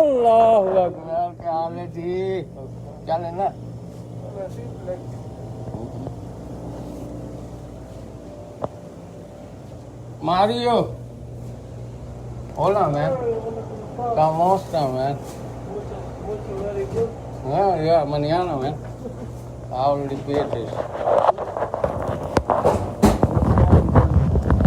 اللہ اکبر، کیا حال ہے جی؟ کیا لینا؟ Mario, hola man, ¿cómo estás man? Mucho, very good. Yeah, mañana man, I already paid this.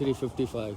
355।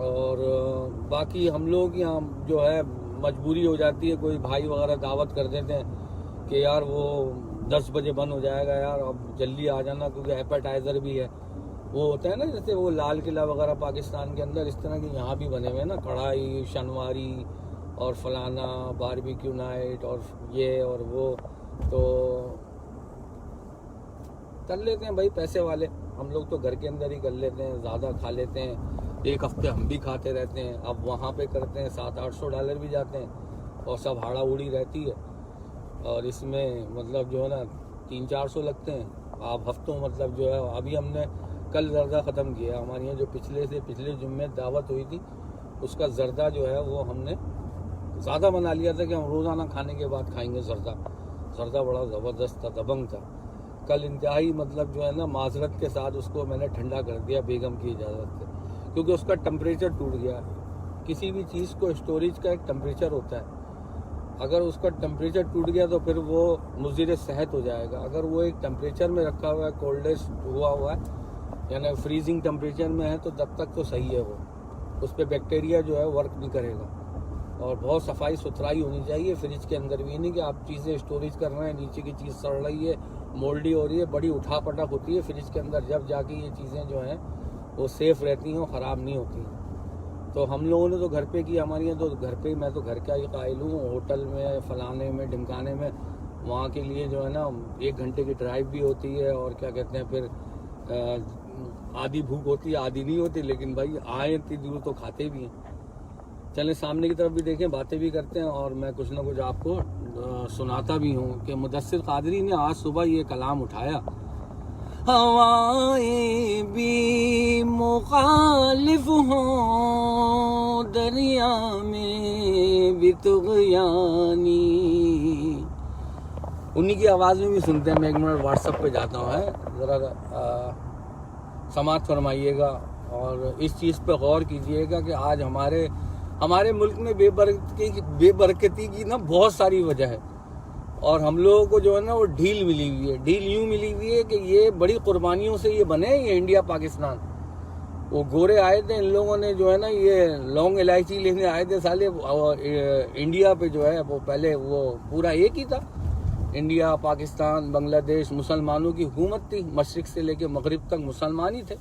اور باقی ہم لوگ یہاں جو ہے مجبوری ہو جاتی ہے، کوئی بھائی وغیرہ دعوت کر دیتے ہیں کہ یار وہ 10 بجے بند ہو جائے گا یار، اب جلدی آ جانا، کیونکہ ایپیٹائزر بھی ہے، وہ ہوتا ہے نا جیسے وہ لال قلعہ وغیرہ پاکستان کے اندر اس طرح کے یہاں بھی بنے ہوئے ہیں نا، کڑھائی شنواری اور فلانا باربیکیو نائٹ اور یہ اور وہ، تو کر لیتے ہیں بھائی پیسے والے، ہم لوگ تو گھر کے اندر ہی کر لیتے ہیں، زیادہ کھا لیتے ہیں، ایک ہفتے ہم بھی کھاتے رہتے ہیں، اب وہاں پہ کرتے ہیں $700-800 بھی جاتے ہیں اور سب ہاڑا اوڑی رہتی ہے، اور اس میں مطلب جو ہے نا 300-400 لگتے ہیں، آپ ہفتوں مطلب جو ہے، ابھی ہم نے کل زردہ ختم کیا، ہمارے یہاں جو پچھلے جمعے دعوت ہوئی تھی اس کا زردہ جو ہے وہ ہم نے زیادہ بنا لیا تھا کہ ہم روزانہ کھانے کے بعد کھائیں گے زردہ بڑا زبردست تھا، دبنگ تھا، کل انتہائی مطلب جو ہے نا معذرت کے ساتھ اس کو میں نے ٹھنڈا کر دیا بیگم کی اجازت سے، کیونکہ اس کا ٹمپریچر ٹوٹ گیا ہے، کسی بھی چیز کو اسٹوریج کا ایک ٹمپریچر ہوتا ہے، اگر اس کا ٹمپریچر ٹوٹ گیا تو پھر وہ مضر صحت ہو جائے گا، اگر وہ ایک ٹمپریچر میں رکھا ہوا ہے، کولڈسٹ ہوا ہے یعنی فریزنگ ٹمپریچر میں ہے تو تب تک تو صحیح ہے، وہ اس پہ بیکٹیریا جو ہے ورک نہیں کرے گا، اور بہت صفائی ستھرائی ہونی چاہیے فریج کے اندر بھی، نہیں کہ آپ چیزیں اسٹوریج کر رہے ہیں، نیچے کی چیز سڑ رہی ہے، مولڈی ہو رہی ہے، بڑی اٹھا پٹک ہوتی ہے فریج کے اندر، جب جا کے یہ چیزیں جو ہیں وہ سیف رہتی ہیں، خراب نہیں ہوتی ہیں۔ تو ہم لوگوں نے تو گھر پہ کی، ہماری یہاں تو گھر پہ، میں تو گھر کا ہی قائل ہوں، ہوٹل میں فلانے میں ڈمکانے میں وہاں کے لیے جو ہے نا 1 گھنٹے کی ڈرائیو بھی ہوتی ہے، اور کیا کہتے ہیں پھر آدھی بھوک ہوتی ہے آدھی نہیں ہوتی، لیکن بھائی آئے اتنی دور تو کھاتے بھی ہیں۔ چلیں سامنے کی طرف بھی دیکھیں، باتیں بھی کرتے ہیں، اور میں کچھ نہ کچھ آپ کو سناتا بھی ہوں کہ مدثر قادری نے آج صبح یہ کلام اٹھایا، ہوائیں بھی مخالف ہوں دریا میں بھی طغیانی، انہی کی آواز میں بھی سنتے ہیں، میں 1 منٹ واٹس ایپ پہ جاتا ہوں، ذرا سماعت فرمائیے گا اور اس چیز پہ غور کیجئے گا کہ آج ہمارے ملک میں بے برکتی کی نا بہت ساری وجہ ہے، اور ہم لوگوں کو جو ہے نا وہ ڈھیل ملی ہوئی ہے، ڈھیل یوں ملی ہوئی ہے کہ یہ بڑی قربانیوں سے یہ بنے یہ انڈیا پاکستان، وہ گورے آئے تھے، ان لوگوں نے جو ہے نا یہ لونگ الائچی لینے آئے تھے سالے، انڈیا پہ جو ہے وہ پہلے وہ پورا ایک ہی تھا، انڈیا پاکستان بنگلہ دیش مسلمانوں کی حکومت تھی، مشرق سے لے کے مغرب تک مسلمان ہی تھے،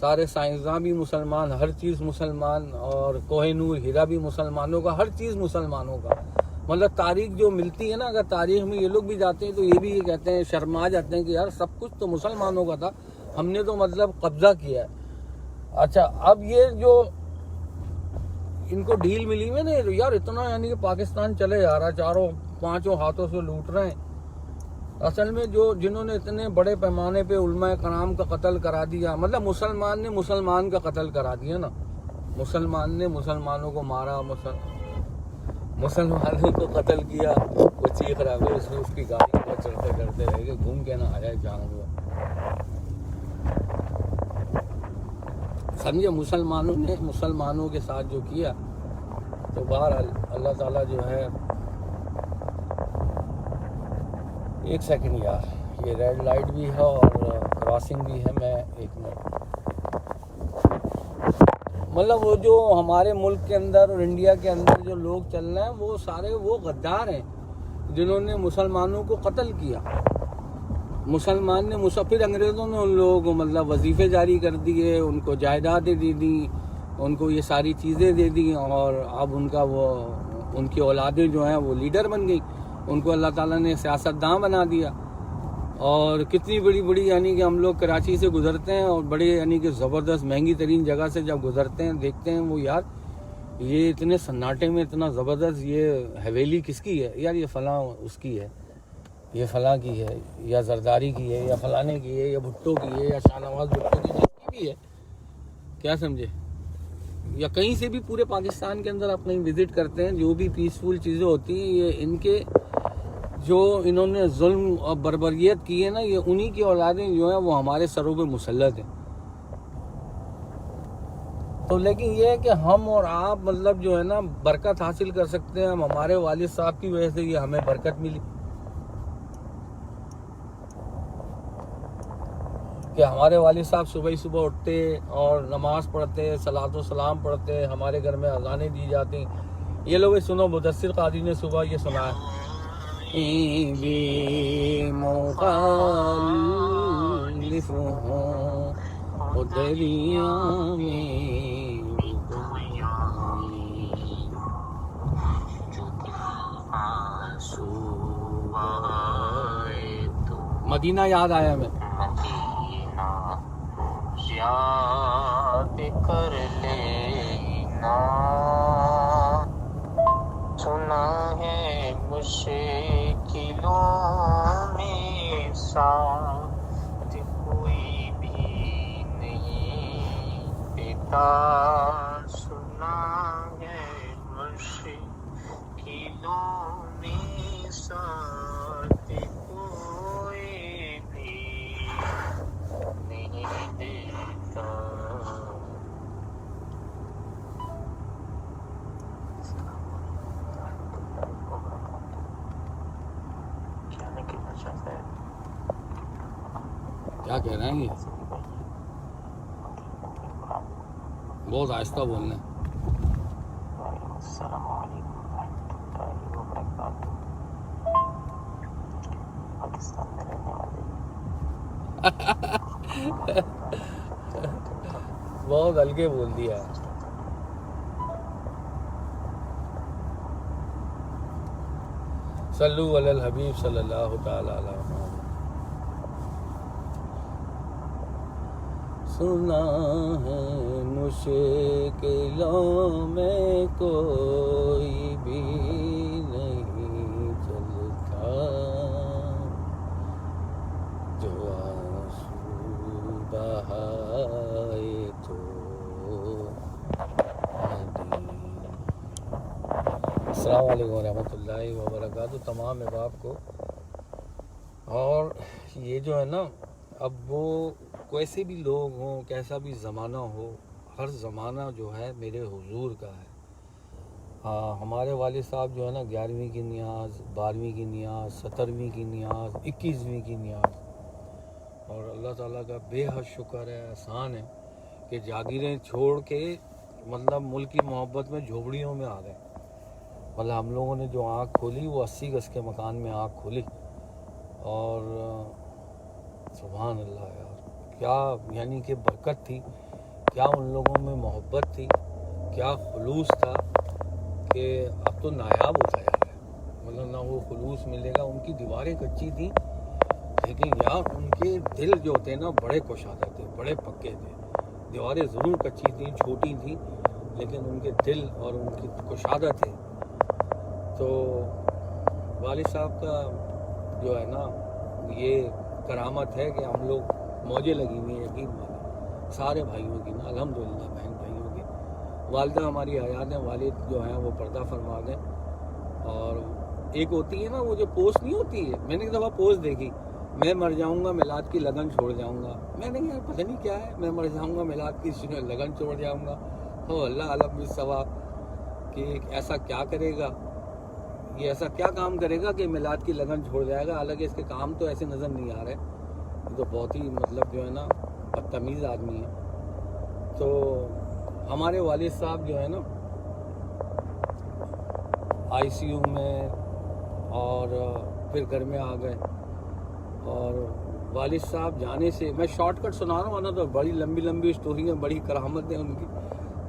سارے سائنسداں بھی مسلمان، ہر چیز مسلمان، اور کوہ نور ہیرا بھی مسلمانوں کا، ہر چیز مسلمانوں کا، مطلب تاریخ جو ملتی ہے نا، اگر تاریخ میں یہ لوگ بھی جاتے ہیں تو یہ بھی یہ کہتے ہیں، شرما جاتے ہیں کہ یار سب کچھ تو مسلمانوں کا تھا، ہم نے تو مطلب قبضہ کیا ہے۔ اچھا اب یہ جو ان کو ڈھیل ملی ہوئی نا یار، اتنا یعنی کہ پاکستان چلے جا رہا ہے، 4-5 ہاتھوں سے لوٹ رہے ہیں، اصل میں جنہوں نے اتنے بڑے پیمانے پہ علماء کرام کا قتل کرا دیا، مطلب مسلمان نے مسلمان کا قتل کرا دیا نا، مسلمان نے مسلمانوں کو مارا، مسلمانوں کو قتل کیا، وہ چیخ رہا ہے، اس کی گاڑی کو چڑھتے کرتے رہے گئے، گھوم کے نہ آیا جان ہوا، سمجھے، مسلمانوں نے مسلمانوں کے ساتھ جو کیا، تو بہرحال اللہ تعالیٰ جو ہے، 1 سیکنڈ یار، یہ ریڈ لائٹ بھی ہے اور کراسنگ بھی ہے، میں 1 منٹ، مطلب وہ جو ہمارے ملک کے اندر اور انڈیا کے اندر جو لوگ چل رہے ہیں وہ سارے وہ غدار ہیں جنہوں نے مسلمانوں کو قتل کیا، مسلمان نے پھر انگریزوں نے ان لوگوں کو مطلب وظیفے جاری کر دیے، ان کو جائیدادیں دے دی، ان کو یہ ساری چیزیں دے دی، اور اب ان کی اولادیں جو ہیں وہ لیڈر بن گئی، ان کو اللہ تعالیٰ نے سیاستداں بنا دیا، اور کتنی بڑی یعنی کہ ہم لوگ کراچی سے گزرتے ہیں اور بڑے یعنی کہ زبردست مہنگی ترین جگہ سے جب گزرتے ہیں دیکھتے ہیں وہ یار یہ اتنے سناٹے میں اتنا زبردست یہ حویلی کس کی ہے یار، یہ فلاں اس کی ہے، یہ فلاں کی ہے، یا زرداری کی ہے، یا فلانے کی ہے، یا بھٹو کی ہے، یا شاہ نواز بھٹو کی، جس کی بھی ہے، کیا سمجھے، یا کہیں سے بھی پورے پاکستان کے اندر آپ کہیں وزٹ کرتے ہیں، جو بھی پیسفل چیزیں ہوتی ہیں یہ ان کے جو انہوں نے ظلم اور بربریت کی ہے نا، یہ انہی کی اولادیں جو ہیں وہ ہمارے سروں پہ مسلط ہیں۔ تو لیکن یہ ہے کہ ہم اور آپ مطلب جو ہے نا برکت حاصل کر سکتے ہیں، ہمارے والد صاحب کی وجہ سے یہ ہمیں برکت ملی، کہ ہمارے والد صاحب صبح ہی صبح اٹھتے اور نماز پڑھتے، صلاۃ و سلام پڑھتے، ہمارے گھر میں اذانیں دی جاتی. یہ لوگ سنو، مدثر قادری نے صبح یہ سنا ہے. بھی مخالف ہوں وہ دریا میں مدینہ یاد آیا ہمیں. یاد کر لینا سنا ہے مشکلوں میں ساتھ کوئی بھی نہیں دیتا. سنا ہے مشکلوں میں ساتھ کوئی بھی نہیں دیتا. کیا کہہ رہے ہیں یہ؟ بہت آہستہ بولنا ہے. السلام علیکم ورحمۃ اللہ وبرکاتہ. پاکستان میں رہنے والے بہت ہلکے بول دیا. صلو علی الحبیب صلی اللہ تعالی علیہ وسلم. سنا ہے مشکلوں میں کوئی بھی نہیں چلتا جو آنسو بہائے تو ندی. السلام علیکم ورحمۃ اللہ وبرکاتہ تمام احباب کو. اور یہ جو ہے نا، اب وہ کیسے بھی لوگ ہوں، کیسا بھی زمانہ ہو، ہر زمانہ جو ہے میرے حضور کا ہے. ہمارے والد صاحب جو ہے نا 11ویں کی نیاز، 12ویں کی نیاز، 17ویں کی نیاز، 21ویں کی نیاز. اور اللہ تعالیٰ کا بے حد شکر ہے، احسان ہے کہ جاگیریں چھوڑ کے مطلب ملک کی محبت میں جھوپڑیوں میں آ گئے. مطلب ہم لوگوں نے جو آنکھ کھولی وہ 80 گز کے مکان میں آنکھ کھولی. اور سبحان اللہ یار، کیا یعنی کہ برکت تھی، کیا ان لوگوں میں محبت تھی، کیا خلوص تھا کہ اب تو نایاب ہوتا جا رہا ہے. مطلب نہ وہ خلوص ملے گا. ان کی دیواریں کچی تھیں لیکن یار ان کے دل جو تھے نا بڑے کشادہ تھے، بڑے پکے تھے. دیواریں ضرور کچی تھیں، چھوٹی تھیں، لیکن ان کے دل اور ان کی کشادہ تھے. تو والد صاحب کا جو ہے نا یہ کرامت ہے کہ ہم لوگ موجیں لگی ہوئی ہیں. یقین مانیں سارے بھائیوں کی نا الحمدللہ، بہن بھائیوں کی. والدہ ہماری حیات ہیں، والد جو ہیں وہ پردہ فرما گئے. اور ایک ہوتی ہے نا وہ جو پوسٹ نہیں ہوتی ہے، میں نے ایک دفعہ پوسٹ دیکھی، میں مر جاؤں گا میلاد کی لگن چھوڑ جاؤں گا. میں نے کہا پتہ نہیں کیا ہے، میں مر جاؤں گا میلاد کی لگن چھوڑ جاؤں گا. ہو اللہ علم بالثواب کہ ایسا کیا کرے گا، یہ ایسا کیا کام کرے گا کہ میلاد کی لگن چھوڑ جائے گا. حالانکہ اس کے کام تو ایسے نظر نہیں آ رہے. یہ تو بہت ہی مطلب جو ہے نا بدتمیز آدمی ہے. تو ہمارے والد صاحب جو ہے نا ICU میں اور پھر گھر میں آ گئے. اور والد صاحب جانے سے میں شارٹ کٹ سنا رہا ہوں نا، تو بڑی لمبی لمبی اسٹوری ہیں، بڑی کرامتیں ان کی.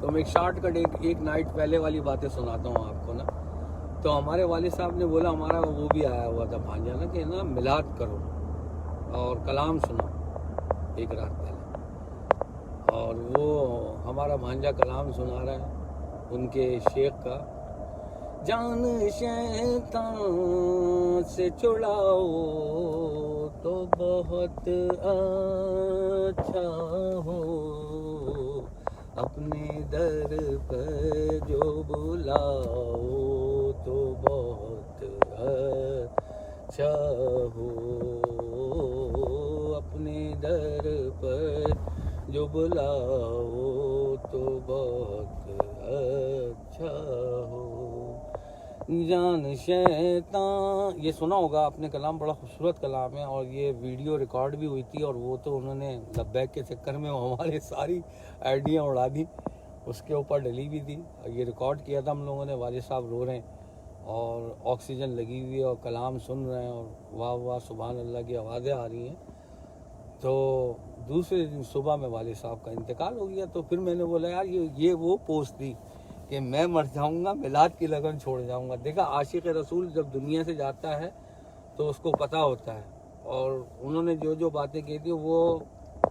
تو میں ایک شارٹ کٹ ایک نائٹ پہلے والی باتیں سناتا ہوں آپ کو نا. تو ہمارے والد صاحب نے بولا، ہمارا وہ بھی آیا ہوا تھا بھانجا نا کہ نا میلاد کرو اور کلام سنو ایک رات پہلے. اور وہ ہمارا بھانجا کلام سنا رہا ہے ان کے شیخ کا. جان شیطان سے چھڑاؤ تو بہت اچھا ہو، اپنے در پر جو بلاؤ تو بہت اچھا ہو، اپنے در پر جو بلاؤ تو بہت اچھا ہو. جان شیطان، یہ سنا ہوگا آپ نے کلام، بڑا خوبصورت کلام ہے، اور یہ ویڈیو ریکارڈ بھی ہوئی تھی، اور وہ تو انہوں نے لبیک کے چکر میں ہمارے ساری آئیڈیاں اڑا دی، اس کے اوپر ڈلی بھی تھی، یہ ریکارڈ کیا تھا ہم لوگوں نے۔ والد صاحب رو رہے ہیں اور آکسیجن لگی ہوئی ہے اور کلام سن رہے ہیں، اور واہ واہ سبحان اللہ کی آوازیں آ رہی ہیں۔ تو دوسرے دن صبح میں والد صاحب کا انتقال ہو گیا، تو پھر میں نے بولا یار یہ وہ پوسٹ تھی کہ میں مر جاؤں گا، میلاد کی لگن چھوڑ جاؤں گا۔ دیکھا عاشق رسول جب دنیا سے جاتا ہے تو اس کو پتہ ہوتا ہے، اور انہوں نے جو جو باتیں کی تھی وہ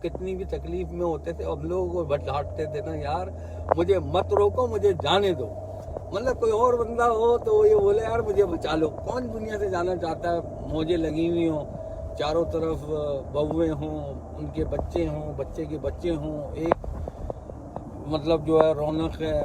کتنی بھی تکلیف میں ہوتے تھے، اب لوگوں کو بتاتے تھے نا یار مجھے مت روکو، مجھے جانے دو۔ مطلب کوئی اور بندہ ہو تو وہ یہ بولے یار مجھے بچا لو، کون دنیا سے جانا چاہتا ہے؟ موجیں لگی ہوئی ہوں، چاروں طرف بہویں ہوں، ان کے بچے ہوں، بچے کے بچے ہوں، ایک مطلب جو ہے رونق ہے،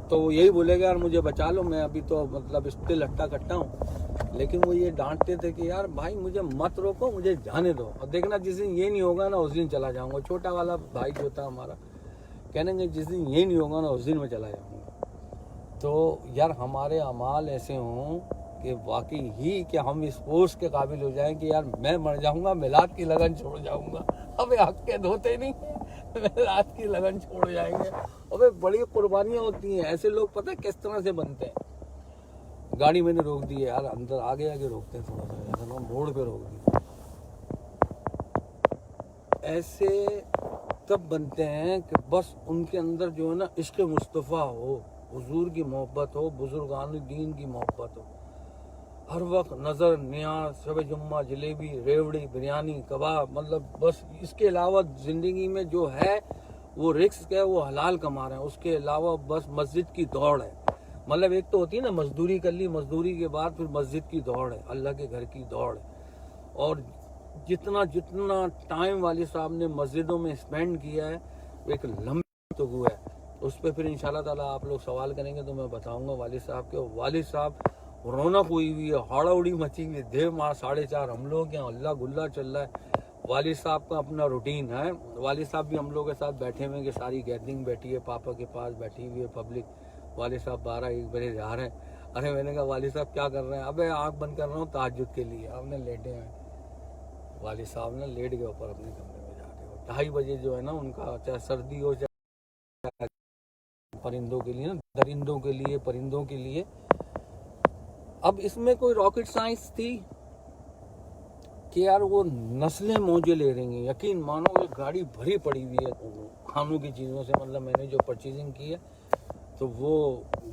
تو وہ یہی بولے گا یار مجھے بچا لو، میں ابھی تو مطلب اسٹل ہٹا کٹا ہوں۔ لیکن وہ یہ ڈانٹتے تھے کہ یار بھائی مجھے مت روکو، مجھے جانے دو، اور دیکھنا جس دن یہ نہیں ہوگا نا اس دن چلا جاؤں گا۔ چھوٹا والا بھائی جو تھا ہمارا کہنے گے جس دن یہ نہیں ہوگا نا اس دن میں چلا جاؤں گا۔ تو یار ہمارے اعمال ایسے ہوں کہ واقعی ہی کہ ہم اس پوسٹ کے قابل ہو جائیں کہ یار میں مر جاؤں گا، میلاد کی لگن چھوڑ جاؤں گا۔ ابے حق کے دھوتے نہیں، میلاد کی لگن چھوڑ جائیں گے۔ ابے بڑی قربانیاں ہوتی ہیں، ایسے لوگ پتہ کس طرح سے بنتے ہیں۔ گاڑی میں نے روک دی ہے یار، اندر آگے آگے روکتے ہیں تھوڑا سا، ایسا نہ موڑ پہ روک دی۔ ایسے تب بنتے ہیں کہ بس ان کے اندر جو ہے نا عشق مصطفیٰ ہو، حضور کی محبت ہو، بزرگان دین کی محبت ہو، ہر وقت نظر نیاز، شب جمعہ، جلیبی، ریوڑی، بریانی، کباب، مطلب بس اس کے علاوہ زندگی میں جو ہے وہ رزق ہے، وہ حلال کما رہے ہیں، اس کے علاوہ بس مسجد کی دوڑ ہے۔ مطلب ایک تو ہوتی ہے نا مزدوری کر لی، مزدوری کے بعد پھر مسجد کی دوڑ ہے، اللہ کے گھر کی دوڑ ہے۔ اور جتنا ٹائم والد صاحب نے مسجدوں میں اسپینڈ کیا ہے ایک لمبی گفتگو ہے، اس پہ پھر انشاءاللہ تعالیٰ آپ لوگ سوال کریں گے تو میں بتاؤں گا والد صاحب کے۔ والد صاحب رونق ہوئی ہوئی ہے، ہاڑا اڑی مچی ہوئی ہے، 4:30 ہم لوگ ہیں، اللہ گلا چل رہا ہے۔ والد صاحب کا اپنا روٹین ہے، والد صاحب بھی ہم لوگ کے ساتھ بیٹھے ہوئے ہیں کہ ساری گیدرنگ بیٹھی ہے، پاپا کے پاس بیٹھی ہوئی ہے پبلک۔ والد صاحب 12-1 بجے جا رہے ہیں۔ ارے میں نے کہا والد صاحب کیا کر رہے ہیں؟ ابے آنکھ بند کر رہا ہوں تہجد کے لیے۔ ہم نے لیٹے ہیں، والد صاحب نے لیٹ گئے اوپر اپنے کمرے میں جا کے۔ 2:30 بجے جو ہے نا ان کا چاہے سردی ہو چاہے پرندوں کے لیے نا، درندوں کے لیے، پرندوں کے لیے۔ اب اس میں کوئی راکٹ سائنس تھی کہ یار وہ نسلیں موجے لے رہی ہیں۔ یقین مانو کہ گاڑی بھری پڑی ہوئی ہے کھانوں کی چیزوں سے، مطلب میں نے جو پرچیزنگ کی ہے تو وہ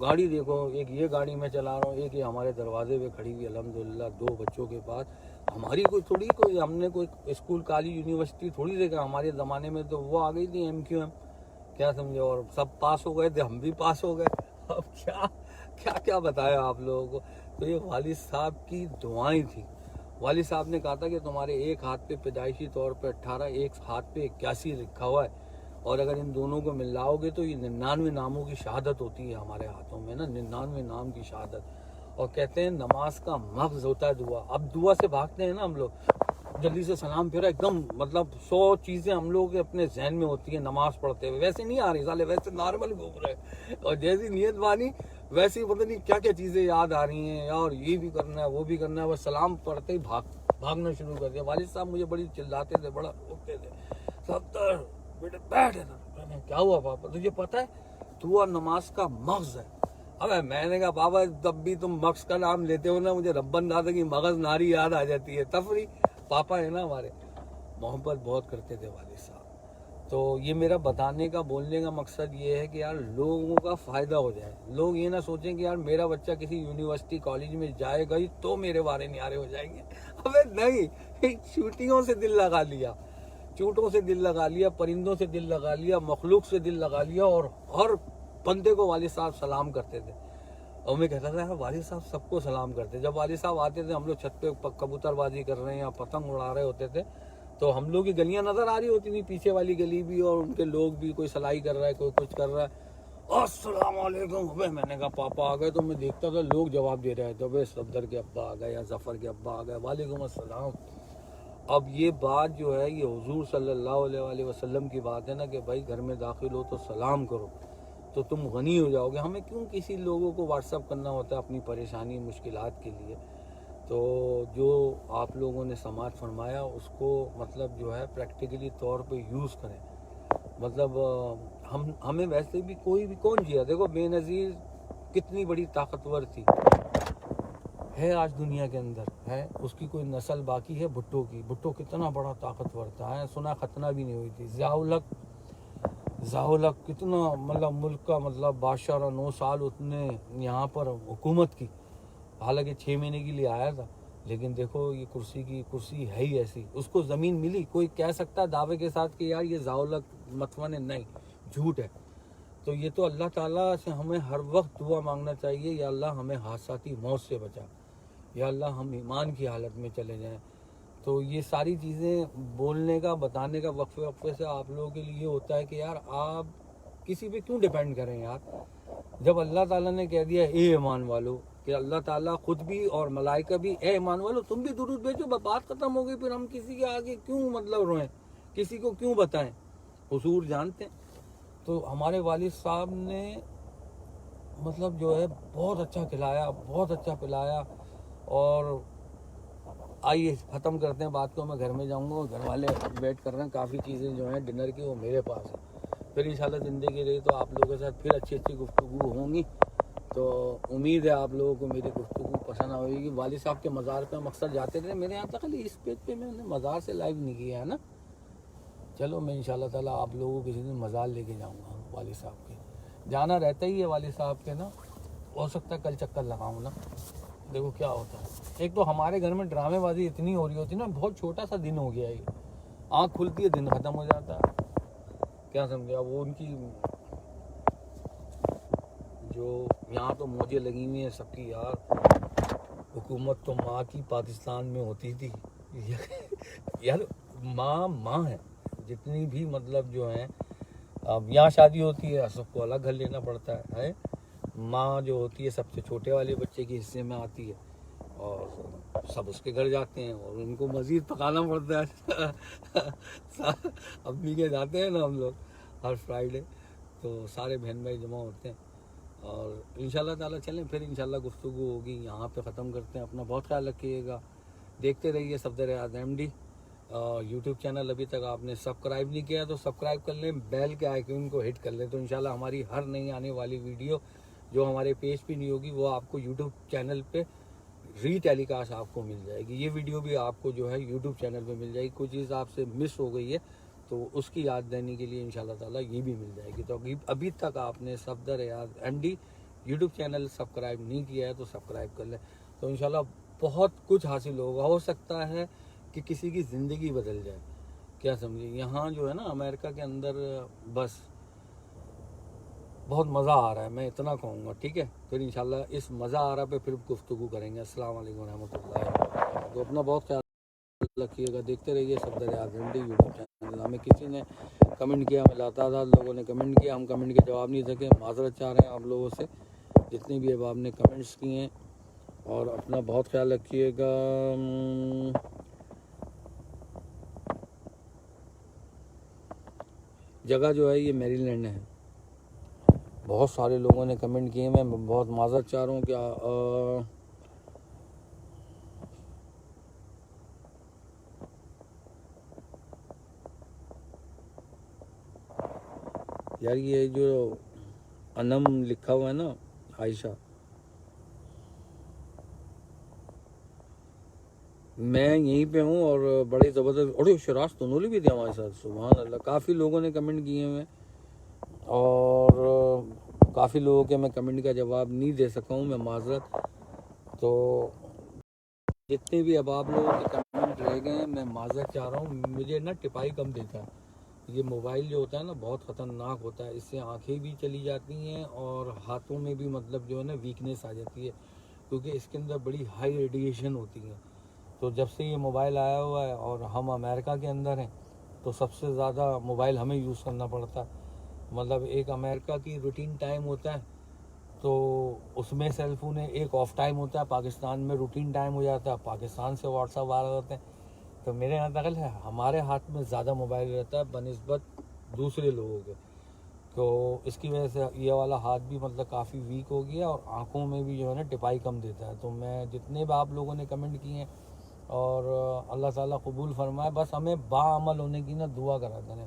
گاڑی دیکھو، ایک یہ گاڑی میں چلا رہا ہوں، ایک یہ ہمارے دروازے پہ کھڑی ہوئی الحمدللہ 2 بچوں کے پاس۔ ہماری کوئی ہم نے کوئی اسکول کالج یونیورسٹی تھوڑی دیکھا، ہمارے زمانے میں تو وہ آ گئی تھی MQM، کیا سمجھے، اور سب پاس ہو گئے تھے، ہم بھی پاس ہو گئے۔ اب کیا بتایا آپ لوگوں کو۔ تو یہ والد صاحب کی دعائیں تھیں۔ والد صاحب نے کہا تھا کہ تمہارے ایک ہاتھ پہ پیدائشی طور پہ 18، ایک ہاتھ پہ 81 لکھا ہوا ہے، اور اگر ان دونوں کو ملاؤ گے تو یہ 99 ناموں کی شہادت ہوتی ہے ہمارے ہاتھوں میں نا، 99 نام کی شہادت۔ اور کہتے ہیں نماز کا مغز ہوتا ہے دعا۔ اب دعا سے بھاگتے ہیں نا ہم لوگ، جلدی سے سلام پھیرا، ایک دم مطلب 100 چیزیں ہم لوگ کے اپنے ذہن میں ہوتی ہیں نماز پڑھتے ہوئے، ویسے نہیں آ رہی سالے، ویسے نارمل گھوم رہے، اور جیسی نیت بانی ویسی پتہ نہیں کیا کیا چیزیں یاد آ رہی ہیں، اور یہ بھی کرنا ہے وہ بھی کرنا ہے، بس سلام پڑھتے ہی بھاگنا شروع کر دیا۔ والد صاحب مجھے بڑی چلاتے تھے، بڑا روکتے تھے، ستر بیٹے بیٹھ ادھر۔ کیا ہوا پاپا؟ تجھے پتہ ہے دعا نماز کا مغز ہے۔ اب میں نے کہا پاپا تب بھی تم مغز کا نام لیتے ہو نا، مجھے ربن دادا کی مغز ناری یاد آ جاتی ہے۔ تفریح پاپا ہے نا ہمارے، محبت بہت کرتے تھے والد صاحب۔ تو یہ میرا بتانے کا بولنے کا مقصد یہ ہے کہ یار لوگوں کا فائدہ ہو جائے، لوگ یہ نہ سوچیں کہ یار میرا بچہ کسی یونیورسٹی کالج میں جائے گا ہی تو میرے بارے نیارے ہو جائیں گے۔ ابے نہیں، چوٹیوں سے دل لگا لیا، چوٹوں سے دل لگا لیا، پرندوں سے دل لگا لیا، مخلوق سے دل لگا لیا، اور ہر بندے کو والد صاحب سلام کرتے تھے۔ اور میں کہتا تھا والد صاحب سب کو سلام کرتے۔ جب والد صاحب آتے تھے، ہم لوگ چھت پہ کبوتر بازی کر رہے ہیں یا پتنگ اڑا رہے ہوتے تھے، تو ہم لوگ کی گلیاں نظر آ رہی ہوتی تھی، پیچھے والی گلی بھی، اور ان کے لوگ بھی، کوئی سلائی کر رہا ہے، کوئی کچھ کر رہا ہے، السلام علیکم۔ میں نے کہا پاپا آ گئے، تو میں دیکھتا تھا لوگ جواب دے رہے تھے، صفدر کے ابا آ گئے یا ظفر کے ابا آ گئے، وعلیکم السلام۔ اب یہ بات جو ہے یہ حضور صلی اللہ علیہ وسلم کی بات ہے نا کہ بھائی گھر میں داخل ہو تو سلام کرو۔ تو تم غنی ہو جاؤ گے. ہمیں کیوں کسی لوگوں کو واٹس اپ کرنا ہوتا ہے اپنی پریشانی مشکلات کے لیے. تو جو آپ لوگوں نے سماعت فرمایا اس کو مطلب جو ہے پریکٹیکلی طور پہ یوز کریں. مطلب ہمیں ویسے بھی کوئی بھی کون جیا, دیکھو بے نظیر کتنی بڑی طاقتور تھی, ہے آج دنیا کے اندر ہے, اس کی کوئی نسل باقی ہے بھٹو کی. بھٹو کتنا بڑا طاقتور تھا, ہے سنا ختنہ بھی نہیں ہوئی تھی. ضیاء الحق کتنا مطلب ملک کا مطلب بادشاہ رہا, 9 سال اس نے یہاں پر حکومت کی, حالانکہ 6 مہینے کے لیے آیا تھا. لیکن دیکھو یہ کرسی ہے ہی ایسی. اس کو زمین ملی, کوئی کہہ سکتا ہے دعوے کے ساتھ کہ یار یہ ضیاء الحق متون ہے, نہیں, جھوٹ ہے. تو یہ تو اللہ تعالیٰ سے ہمیں ہر وقت دعا مانگنا چاہیے, یا اللہ ہمیں حادثاتی موت سے بچا, یا اللہ ہم ایمان کی حالت میں چلے جائیں. تو یہ ساری چیزیں بولنے کا بتانے کا وقفے سے آپ لوگوں کے لیے ہوتا ہے کہ یار آپ کسی پہ کیوں ڈیپینڈ کریں یار, جب اللہ تعالیٰ نے کہہ دیا اے ایمان والو, کہ اللہ تعالیٰ خود بھی اور ملائکہ بھی اے ایمان والو تم بھی درود بھیجو, بات ختم ہو گئی. پھر ہم کسی کے آگے کیوں مطلب روئیں, کسی کو کیوں بتائیں, حضور جانتے ہیں. تو ہمارے والد صاحب نے مطلب جو ہے بہت اچھا کھلایا, بہت اچھا پلایا. اور آئیے ختم کرتے ہیں بات کو, میں گھر میں جاؤں گا, گھر والے ویٹ کر رہے ہیں, کافی چیزیں جو ہیں ڈنر کی وہ میرے پاس ہیں. پھر انشاءاللہ زندگی رہی تو آپ لوگوں کے ساتھ پھر اچھی گفتگو ہوں گی. تو امید ہے آپ لوگوں کو میری گفتگو پسند آئے گی. والد صاحب کے مزار پہ مقصد جاتے تھے, میرے یہاں تک خالی اس پیج پہ میں نے مزار سے لائیو نہیں کیا ہے نا. چلو میں انشاءاللہ تعالیٰ آپ لوگوں کو کسی دن مزار لے کے جاؤں گا. والد صاحب کے جانا رہتا ہی ہے, والد صاحب کے نا, ہو سکتا ہے کل چکر لگاؤں نا, دیکھو کیا ہوتا ہے. ایک تو ہمارے گھر میں ڈرامے بازی اتنی ہو رہی ہوتی نا, بہت چھوٹا سا دن ہو گیا ہے, آنکھ کھلتی ہے دن ختم ہو جاتا ہے. کیا سمجھے, اب وہ ان کی جو یہاں تو موجیں لگی ہوئی ہیں سب کی یار. حکومت تو ماں کی پاکستان میں ہوتی تھی یار, ماں ہے جتنی بھی مطلب جو ہیں. اب یہاں شادی ہوتی ہے سب کو الگ گھر لینا پڑتا ہے. ماں جو ہوتی ہے سب سے چھوٹے والے بچے کے حصے میں آتی ہے, اور سب اس کے گھر جاتے ہیں, اور ان کو مزید پکانا پڑتا ہے. امی کے جاتے ہیں نا ہم لوگ ہر فرائیڈے, تو سارے بہن بھائی جمع ہوتے ہیں. اور انشاءاللہ تعالیٰ چلیں پھر انشاءاللہ گفتگو ہوگی. یہاں پہ ختم کرتے ہیں. اپنا بہت خیال رکھیے گا, دیکھتے رہیے Safdar Riaz M D. YouTube channel ابھی تک آپ نے سبسکرائب نہیں کیا تو سبسکرائب کر لیں, بیل کے آئیکن کو ہٹ کر لیں, تو انشاءاللہ ہماری ہر نئی آنے والی ویڈیو جو ہمارے پیج پہ نہیں ہوگی وہ آپ کو یوٹیوب چینل پہ ری ٹیلی کاسٹ آپ کو مل جائے گی. یہ ویڈیو بھی آپ کو جو ہے یوٹیوب چینل پہ مل جائے گی. کوئی چیز آپ سے مس ہو گئی ہے تو اس کی یاد دینے کے لیے انشاءاللہ تعالیٰ یہ بھی مل جائے گی. تو ابھی تک آپ نے Safdar Riaz M D YouTube channel subscribe نہیں کیا ہے تو سبسکرائب کر لیں. تو انشاءاللہ بہت کچھ حاصل ہوگا. ہو سکتا ہے کہ کسی کی زندگی بدل جائے, کیا سمجھے. یہاں جو ہے نا امریکہ کے اندر بس بہت مزہ آ رہا ہے, میں اتنا کہوں گا. ٹھیک ہے, پھر انشاءاللہ اس مزہ آ رہا پہ پھر گفتگو کریں گے. السلام علیکم ورحمۃ اللہ وبرکاتہ. تو اپنا بہت خیال رکھیے گا, دیکھتے رہیے Safdar Riaz M D YouTube channel. ہمیں کسی نے کمنٹ کیا, ہمیں لاتعداد لوگوں نے کمنٹ کیا, ہم کمنٹ کے جواب نہیں سکے, معذرت چاہ رہے ہیں آپ لوگوں سے جتنے بھی احباب نے کمنٹس کیے ہیں. اور اپنا بہت خیال رکھیے گا. جگہ جو ہے یہ میری لینڈ ہے. بہت سارے لوگوں نے کمنٹ کیے, میں بہت معذرت چاہ رہا ہوں کہ یار یہ جو انم لکھا ہوا ہے نا عائشہ, میں یہیں پہ ہوں اور بڑے زبردست. اور شراز تنولی بھی تھے ہمارے ساتھ, سبحان اللہ. کافی لوگوں نے کمنٹ کیے ہیں, اور کافی لوگوں کے میں کمنٹ کا جواب نہیں دے سکا ہوں, میں معذرت. تو جتنے بھی احباب لوگوں کے کمنٹ رہ گئے ہیں میں معذرت چاہ رہا ہوں. مجھے نا ٹپائی کم دیتا ہے یہ موبائل جو ہوتا ہے نا, بہت خطرناک ہوتا ہے. اس سے آنکھیں بھی چلی جاتی ہیں اور ہاتھوں میں بھی مطلب جو ہے نا ویکنیس آ جاتی ہے, کیونکہ اس کے اندر بڑی ہائی ریڈیشن ہوتی ہے. تو جب سے یہ موبائل آیا ہوا ہے اور ہم امریکہ کے اندر ہیں تو سب سے زیادہ موبائل ہمیں یوز کرنا پڑتا ہے. مطلب ایک امریکہ کی روٹین ٹائم ہوتا ہے تو اس میں سیل فون ہے, ایک آف ٹائم ہوتا ہے. پاکستان میں روٹین ٹائم ہو جاتا ہے, پاکستان سے واٹس ایپ آ رہے ہوتے ہیں. تو میرے یہاں تک ہے ہمارے ہاتھ میں زیادہ موبائل رہتا ہے بنسبت دوسرے لوگوں کے. تو اس کی وجہ سے یہ والا ہاتھ بھی مطلب کافی ویک ہو گیا اور آنکھوں میں بھی جو ہے نا ٹپائی کم دیتا ہے. تو میں جتنے بھی آپ لوگوں نے کمنٹ کیے ہیں اور اللہ تعالیٰ قبول فرمائے, بس ہمیں باعمل ہونے کی نا دعا کرا کریں.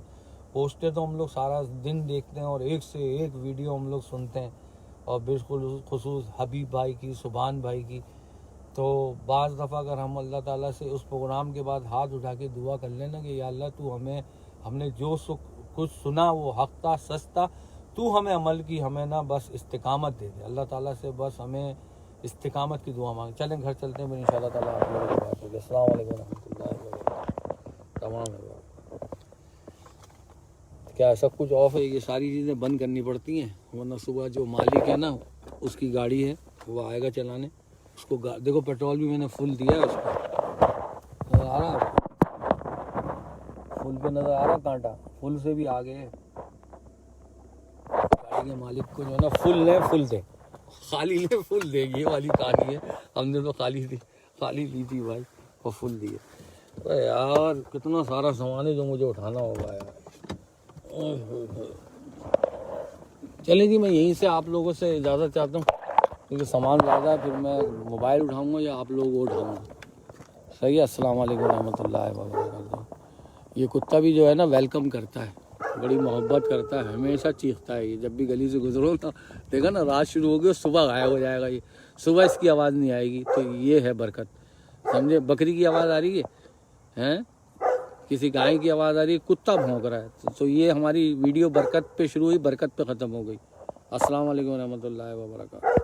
پوسٹیں تو ہم لوگ سارا دن دیکھتے ہیں اور ایک سے ایک ویڈیو ہم لوگ سنتے ہیں, اور بالخصوص حبیب بھائی کی, سبحان بھائی کی. تو بعض دفعہ اگر ہم اللہ تعالیٰ سے اس پروگرام کے بعد ہاتھ اٹھا کے دعا کر لینا کہ یا اللہ تو ہم نے جو کچھ سنا وہ حق تھا, سچ تھا, تو ہمیں عمل کی ہمیں نا بس استقامت دے دے. اللہ تعالیٰ سے بس ہمیں استقامت کی دعا مانگ. چلیں گھر چلتے ہیں, پھر ان شاء اللہ تعالیٰ آپ لوگوں کی بات ہوگی. السلام علیکم ورحمۃ اللہ وبرکاتہ. تمام ہے کیا سب کچھ آف ہے, یہ ساری چیزیں بند کرنی پڑتی ہیں, ورنہ صبح جو مالک ہے نا اس کی گاڑی ہے وہ آئے گا چلانے. اس کو دیکھو پیٹرول بھی میں نے فل دیا ہے اس کو, نظر آ رہا ہے فل پہ نظر آ رہا کانٹا, فل سے بھی آگے ہے. گاڑی کے مالک کو جو ہے نا فل لے فل دے, خالی لے فل دے, یہ والی کہانی ہے. ہم نے تو خالی لی تھی بھائی, وہ فل دی ہے. یار کتنا سارا سامان ہے جو مجھے اٹھانا ہوگا یار. چلیں جی, میں یہیں سے آپ لوگوں سے اجازت چاہتا ہوں کیونکہ سامان زیادہ ہے, پھر میں موبائل اٹھاؤں گا یا آپ لوگ وہ اٹھاؤں گا. صحیح ہے. السلام علیکم ورحمۃ اللہ وبرکاتہ. یہ کتا بھی جو ہے نا ویلکم کرتا ہے, بڑی محبت کرتا ہے, ہمیشہ چیختا ہے. یہ جب بھی گلی سے گزرو نا, دیکھا نا رات شروع ہوگی اور صبح غائب ہو جائے گا. یہ صبح اس کی آواز نہیں آئے گی, تو یہ ہے برکت, سمجھے. بکری کی آواز آ رہی ہے, کسی گائے کی آواز آ رہی ہے, کتا بھونک رہا ہے. تو یہ ہماری ویڈیو برکت پہ شروع ہوئی, برکت پہ ختم ہو گئی. السلام علیکم ورحمۃ اللہ وبرکاتہ.